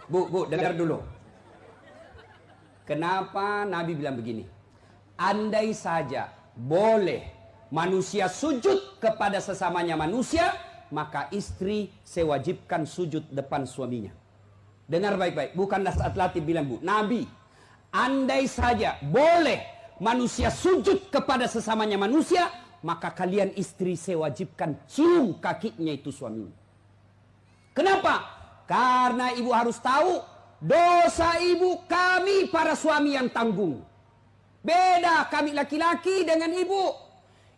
Bu, dengar dulu. Kenapa Nabi bilang begini? Andai saja boleh manusia sujud kepada sesamanya manusia, maka istri saya wajibkan sujud depan suaminya. Dengar baik-baik, bukanlah saat latih bilang bu. Nabi, andai saja boleh manusia sujud kepada sesamanya manusia, maka kalian istri saya wajibkan cium kakinya itu suaminya. Kenapa? Karena ibu harus tahu, dosa ibu kami para suami yang tanggung. Beda kami laki-laki dengan ibu.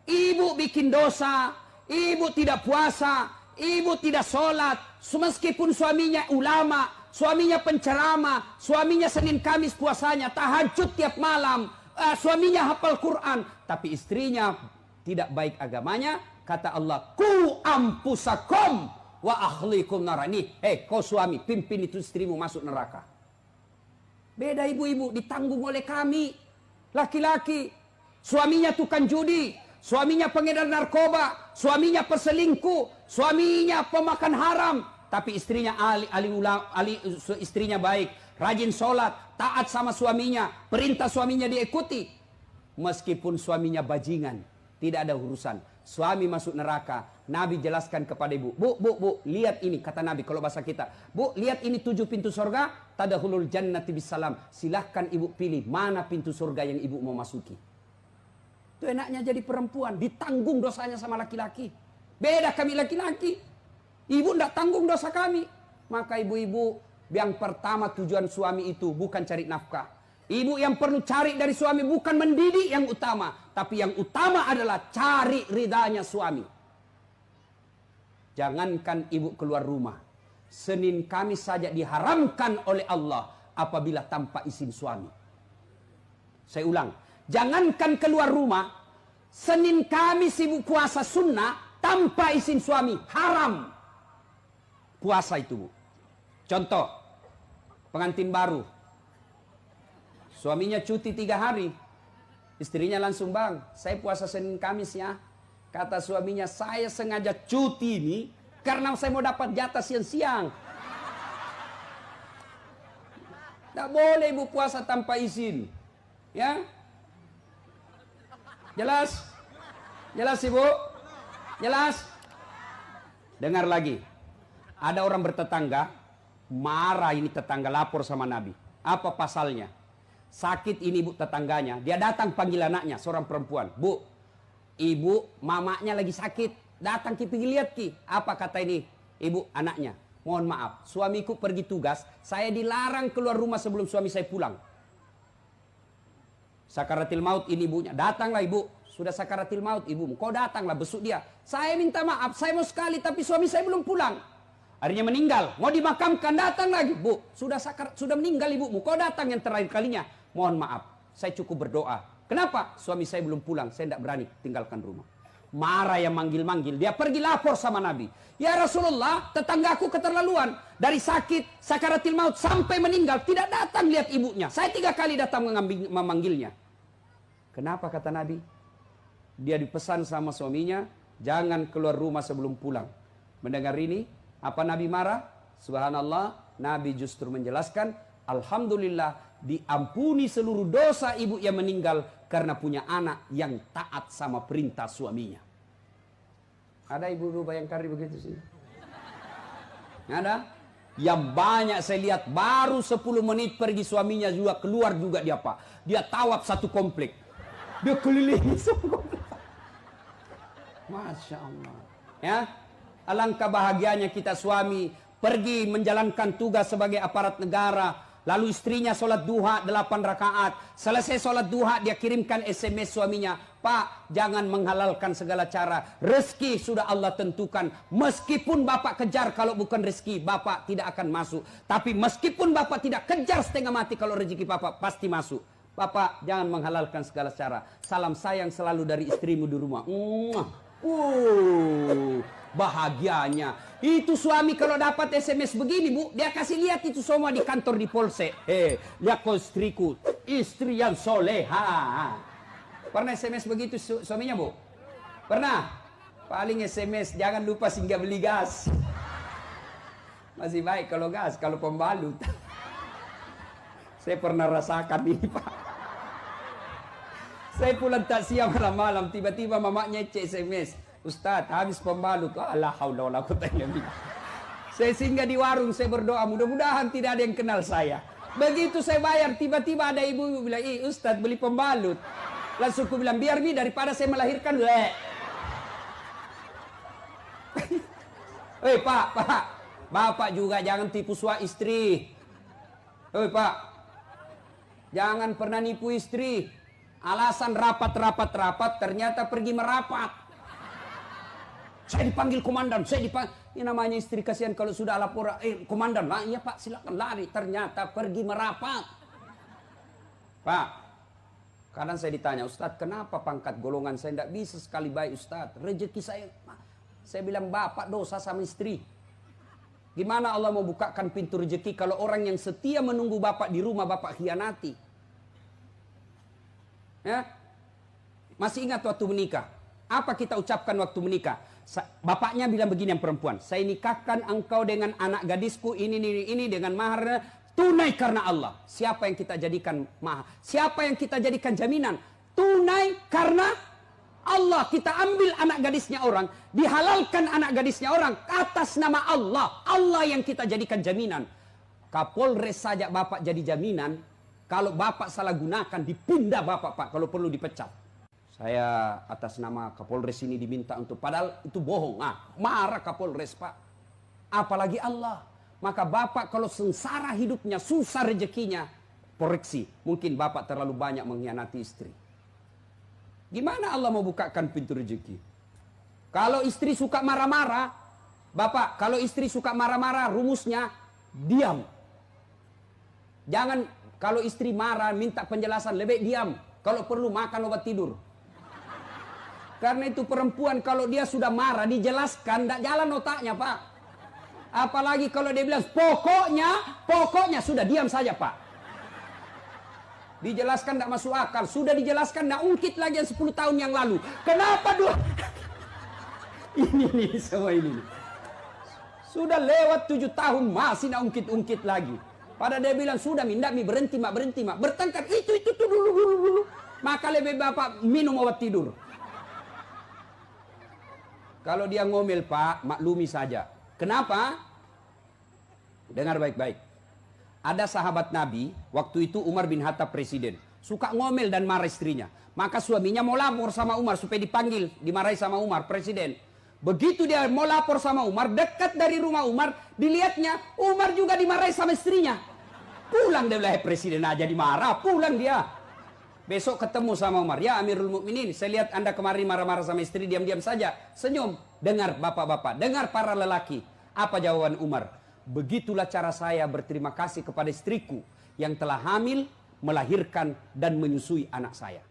Ibu bikin dosa, ibu tidak puasa, ibu tidak sholat. Meskipun suaminya ulama, suaminya penceramah, suaminya Senin Kamis puasanya, tahajud tiap malam, suaminya hafal Quran, tapi istrinya tidak baik agamanya. Kata Allah, ku ampusakum wa ahlikum narani. Kau suami, pimpin itu istrimu masuk neraka. Beda ibu-ibu, ditanggung oleh kami laki-laki. Suaminya tukang judi, suaminya pengedar narkoba, suaminya perselingkuh, suaminya pemakan haram, tapi istrinya istrinya baik, rajin sholat, taat sama suaminya, perintah suaminya diikuti. Meskipun suaminya bajingan, tidak ada urusan. Suami masuk neraka. Nabi jelaskan kepada ibu, bu, lihat ini, kata Nabi kalau bahasa kita, bu, lihat ini 7 pintu surga, tadkhulul jannati bisalam. Silahkan ibu pilih mana pintu surga yang ibu mau masuki. Itu enaknya jadi perempuan, ditanggung dosanya sama laki-laki. Beda kami laki-laki, ibu tidak tanggung dosa kami. Maka ibu-ibu, yang pertama tujuan suami itu bukan cari nafkah. Ibu yang perlu cari dari suami bukan mendidik yang utama, tapi yang utama adalah cari ridhanya suami. Jangankan ibu keluar rumah, Senin Kamis saja diharamkan oleh Allah apabila tanpa izin suami. Saya ulang, jangankan keluar rumah, Senin Kamis ibu puasa sunnah tanpa izin suami, haram puasa itu bu. Contoh, pengantin baru, suaminya cuti 3 hari, istrinya langsung, bang, saya puasa Senin Kamis ya. Kata suaminya, saya sengaja cuti ini karena saya mau dapat jatah siang-siang. Tidak boleh ibu puasa tanpa izin. Ya? Jelas? Jelas ibu? Jelas? Dengar lagi. Ada orang bertetangga, marah ini tetangga, lapor sama Nabi. Apa pasalnya? Sakit ini ibu tetangganya, dia datang panggil anaknya, seorang perempuan. Bu, ibu mamanya lagi sakit, datang ki pergi lihat ki. Apa kata ini ibu anaknya? Mohon maaf, suamiku pergi tugas, saya dilarang keluar rumah sebelum suami saya pulang. Sakaratil maut ini ibunya, datanglah ibu, sudah sakaratil maut ibumu, kau datanglah besuk dia. Saya minta maaf, saya mau sekali tapi suami saya belum pulang. Akhirnya meninggal, mau dimakamkan, datang lagi. Bu, sudah meninggal ibumu, kau datang yang terakhir kalinya. Mohon maaf, saya cukup berdoa. Kenapa? Suami saya belum pulang, saya tidak berani tinggalkan rumah. Marah yang manggil-manggil, dia pergi lapor sama Nabi. Ya Rasulullah, tetanggaku keterlaluan. Dari sakit, sakaratil maut, sampai meninggal, tidak datang lihat ibunya. Saya 3 kali datang memanggilnya. Kenapa kata Nabi? Dia dipesan sama suaminya, jangan keluar rumah sebelum pulang. Mendengar ini, apa Nabi marah? Subhanallah, Nabi justru menjelaskan, alhamdulillah, diampuni seluruh dosa ibu yang meninggal karena punya anak yang taat sama perintah suaminya. Ada ibu-ibu Bayangkari begitu sih? Ada? Yang banyak saya lihat baru 10 menit pergi suaminya juga keluar juga dia pak. Dia tawaf satu komplek. Dia keliling satu komplek. Masya Allah. Ya, alangkah bahagianya kita suami pergi menjalankan tugas sebagai aparat negara. Lalu istrinya sholat duha 8 rakaat. Selesai sholat duha dia kirimkan SMS suaminya. Pak, jangan menghalalkan segala cara. Rezeki sudah Allah tentukan. Meskipun bapak kejar kalau bukan rezeki, bapak tidak akan masuk. Tapi meskipun bapak tidak kejar setengah mati, kalau rezeki bapak pasti masuk. Bapak jangan menghalalkan segala cara. Salam sayang selalu dari istrimu di rumah. Bahagianya. Itu suami kalau dapat SMS begini bu, dia kasih lihat itu semua di kantor di polsek. Lihat kau istriku, istri yang soleha. Pernah SMS begitu suaminya bu? Pernah? Paling SMS, jangan lupa singgah beli gas. Masih baik kalau gas, kalau pembalut. Saya pernah rasakan ini, Pak. Saya pulang takziah malam-malam, tiba-tiba mamanya cek SMS. Ustadz, habis pembalut. La haula wala quwata illa billah. Saya singgah di warung, saya berdoa, mudah-mudahan tidak ada yang kenal saya. Begitu saya bayar, tiba-tiba ada ibu bilang, Ustadz beli pembalut. Langsung aku bilang, biar daripada saya melahirkan. Pak, Bapak juga jangan tipu suami istri. Pak, jangan pernah nipu istri. Alasan rapat, ternyata pergi merapat. Saya dipanggil komandan, ini namanya istri kasihan kalau sudah lapor, komandan, lah iya Pak silakan lari, ternyata pergi merapat. Pak, kadang saya ditanya, Ustadz kenapa pangkat golongan saya tidak bisa sekali baik Ustadz, rezeki saya bilang Bapak dosa sama istri. Gimana Allah mau bukakan pintu rezeki kalau orang yang setia menunggu Bapak di rumah Bapak khianati? Ya? Masih ingat waktu menikah? Apa kita ucapkan waktu menikah? Bapaknya bilang begini yang perempuan, saya nikahkan engkau dengan anak gadisku ini dengan mahar tunai karena Allah. Siapa yang kita jadikan mahar? Siapa yang kita jadikan jaminan? Tunai karena Allah. Kita ambil anak gadisnya orang, dihalalkan anak gadisnya orang atas nama Allah. Allah yang kita jadikan jaminan. Kapolres saja Bapak jadi jaminan. Kalau Bapak salah gunakan, dipindah Bapak, Pak, kalau perlu dipecat. Saya atas nama Kapolres ini diminta untuk, padahal itu bohong. Marah Kapolres, Pak. Apalagi Allah. Maka Bapak kalau sengsara hidupnya, susah rezekinya, koreksi. Mungkin Bapak terlalu banyak mengkhianati istri. Gimana Allah mau bukakan pintu rezeki? Kalau istri suka marah-marah, Bapak, kalau istri suka marah-marah, rumusnya diam. Jangan, kalau istri marah, minta penjelasan, lebih diam. Kalau perlu makan obat tidur. Karena itu perempuan kalau dia sudah marah, dijelaskan, tidak jalan otaknya, Pak. Apalagi kalau dia bilang, pokoknya, sudah diam saja, Pak. Dijelaskan tidak masuk akal. Sudah dijelaskan, tidak ungkit lagi yang 10 tahun yang lalu. Kenapa dua? Ini semua ini. Sudah lewat 7 tahun, masih tidak ungkit-ungkit lagi. Pada dia bilang, sudah minta berhenti, mak. Bertengkar, itu dulu. Maka lebih Bapak minum obat tidur. Kalau dia ngomel, Pak, maklumi saja. Kenapa? Dengar baik-baik. Ada sahabat Nabi, waktu itu Umar bin Khattab presiden. Suka ngomel dan marah istrinya. Maka suaminya mau lapor sama Umar supaya dipanggil, dimarahi sama Umar, presiden. Begitu dia mau lapor sama Umar, dekat dari rumah Umar, dilihatnya Umar juga dimarahi sama istrinya. Pulang dia bilang, presiden aja dimarah, pulang dia. Besok ketemu sama Umar, ya Amirul Mukminin, saya lihat Anda kemarin marah-marah sama istri, diam-diam saja. Senyum, dengar bapak-bapak, dengar para lelaki. Apa jawaban Umar? Begitulah cara saya berterima kasih kepada istriku yang telah hamil, melahirkan, dan menyusui anak saya.